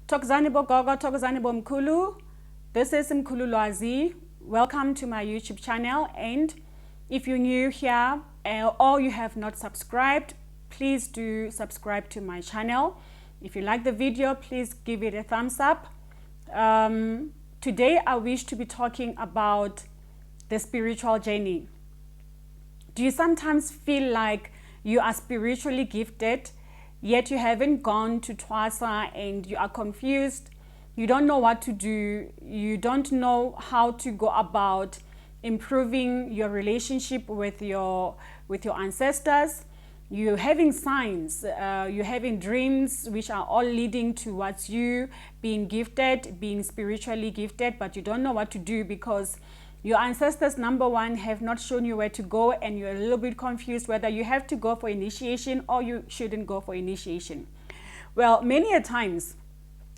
Thokozani bogogo, Thokozani bomkhulu. This is Mkhulu Lwazi. Welcome to my YouTube channel, and if you're new here or you have not subscribed, please do subscribe to my channel. If you like the video, please give it a thumbs up. Today I wish to be talking about the spiritual journey. Do you sometimes feel like you are spiritually gifted, yet you haven't gone to Twasa and you are confused? You don't know what to do. You don't know how to go about improving your relationship with your ancestors. You're having signs, you're having dreams which are all leading towards you being gifted, being spiritually gifted, but you don't know what to do because your ancestors, number one, have not shown you where to go, and you're a little bit confused whether you have to go for initiation or you shouldn't go for initiation. Well, many a times,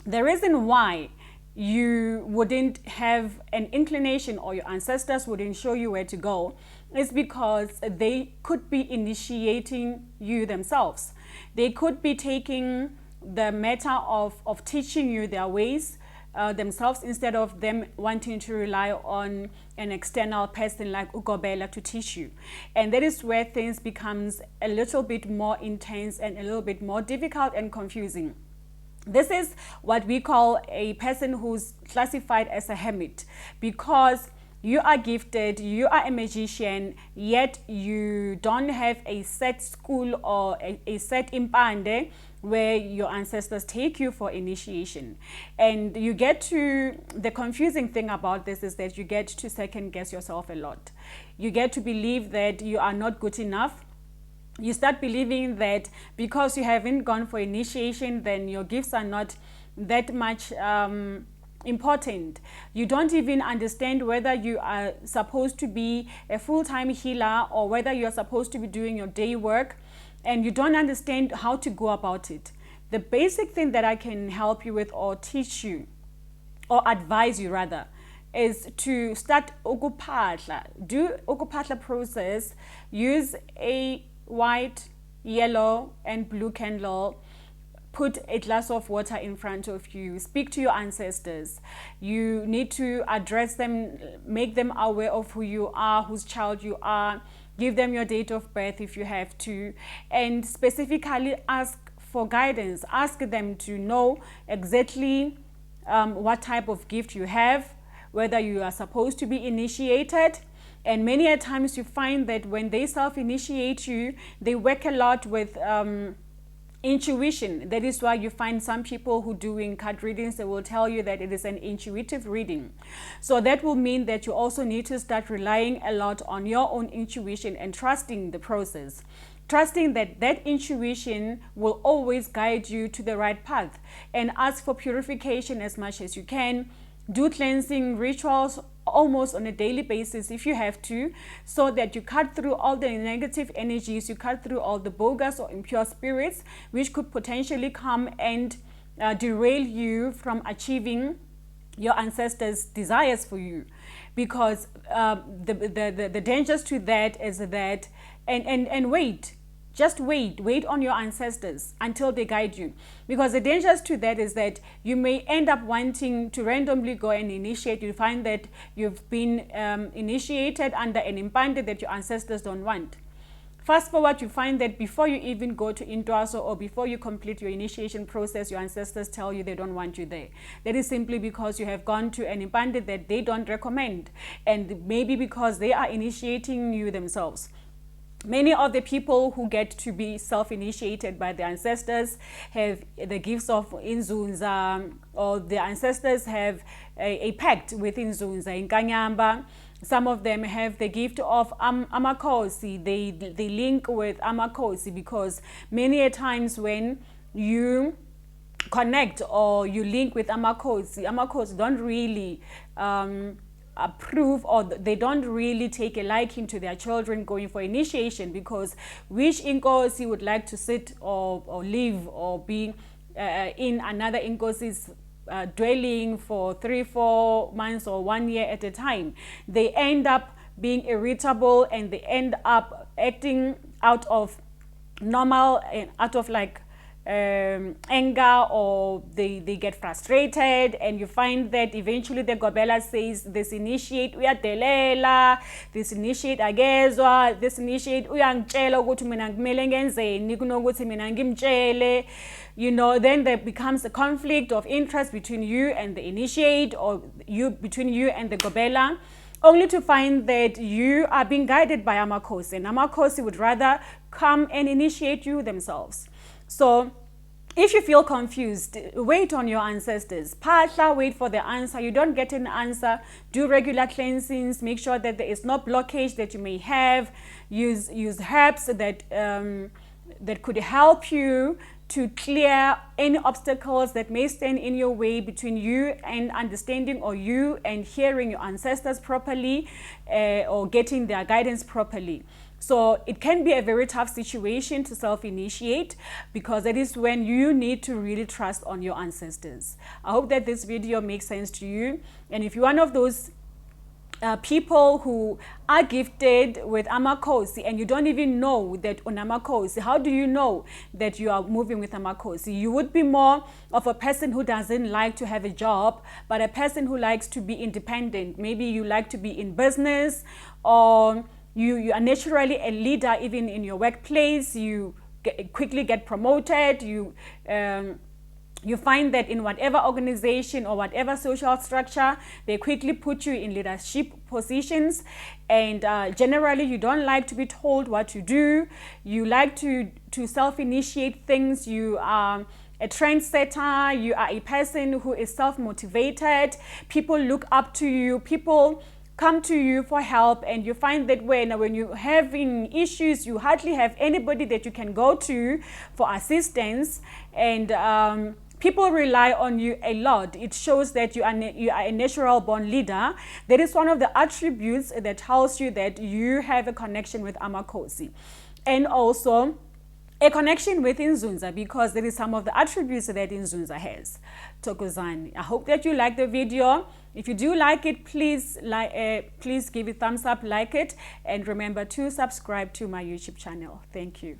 the reason why you wouldn't have an inclination or your ancestors wouldn't show you where to go is because they could be initiating you themselves. They could be taking the matter of teaching you their ways themselves, instead of them wanting to rely on an external person like Ugobela to teach you. And that is where things becomes a little bit more intense and a little bit more difficult and confusing. This is what we call a person who's classified as a hermit, because you are gifted, you are a magician, yet you don't have a set school or a set impande where your ancestors take you for initiation. And you get to, the confusing thing about this is that you get to second guess yourself a lot. You get to believe that you are not good enough. You start believing that because you haven't gone for initiation, then your gifts are not that much important. You don't even understand whether you are supposed to be a full-time healer or whether you're supposed to be doing your day work, and you don't understand how to go about it. The basic thing that I can help you with, or teach you, or advise you rather, is to start Oupath. Do Oupath process. Use a white, yellow, and blue candle. Put a glass of water in front of you. Speak to your ancestors. You need to address them, make them aware of who you are, whose child you are. Give them your date of birth if you have to, and specifically ask for guidance. Ask them to know exactly what type of gift you have, whether you are supposed to be initiated. And many a times you find that when they self-initiate you, they work a lot with intuition. That is why you find some people who doing card readings, they will tell you that it is an intuitive reading. So that will mean that you also need to start relying a lot on your own intuition and trusting the process. Trusting that that intuition will always guide you to the right path. And ask for purification as much as you can. Do cleansing rituals almost on a daily basis if you have to, so that you cut through all the negative energies, you cut through all the bogus or impure spirits which could potentially come and derail you from achieving your ancestors' desires for you. Because the dangers to that is that, and wait. Just wait on your ancestors until they guide you. Because the dangers to that is that you may end up wanting to randomly go and initiate. You find that you've been initiated under an impande that your ancestors don't want. Fast forward, you find that before you even go to Intwaso or before you complete your initiation process, your ancestors tell you they don't want you there. That is simply because you have gone to an impande that they don't recommend, and maybe because they are initiating you themselves. Many of the people who get to be self-initiated by their ancestors have the gifts of Inzunza, or their ancestors have a pact with Inzunza in Kanyamba. Some of them have the gift of Amakosi. They link with Amakosi because many a times when you connect or you link with Amakosi don't really approve, or they don't really take a liking to their children going for initiation, because which inkosi would like to sit or live or be in another inkosi's dwelling for 3-4 months or 1 year at a time? They end up being irritable, and they end up acting out of normal and out of like anger, or they get frustrated, and you find that eventually the gobela says, this initiate uyadelela, this initiate akezwa, this initiate uyangitshela ukuthi mina kumele ngenzeni kunokuthi mina ngimtshele. You know, then there becomes a conflict of interest between you and the initiate, or between you and the gobela, only to find that you are being guided by amakhosi, and amakhosi would rather come and initiate you themselves. So if you feel confused, wait on your ancestors. Phahla, wait for the answer. You don't get an answer, do regular cleansings. Make sure that there is no blockage that you may have. Use herbs that could help you to clear any obstacles that may stand in your way between you and understanding, or you and hearing your ancestors properly, or getting their guidance properly. So it can be a very tough situation to self-initiate, because that is when you need to really trust on your ancestors. I hope that this video makes sense to you. And if you're one of those people who are gifted with amakhosi and you don't even know that on amakhosi, how do you know that you are moving with amakhosi? You would be more of a person who doesn't like to have a job, but a person who likes to be independent. Maybe you like to be in business, or you are naturally a leader even in your workplace. You quickly get promoted. You find that in whatever organization or whatever social structure, they quickly put you in leadership positions. And generally, you don't like to be told what to do. You like to self-initiate things. You are a trendsetter. You are a person who is self-motivated. People look up to you. People come to you for help, and you find that when you're having issues, you hardly have anybody that you can go to for assistance, and people rely on you a lot. It shows that you are a natural born leader. That is one of the attributes that tells you that you have a connection with amakhosi, and also a connection with Inzunza, because there is some of the attributes that Inzunza has. Thokozani. I hope that you like the video. If you do like it, please give it thumbs up, like it, and remember to subscribe to my YouTube channel. Thank you.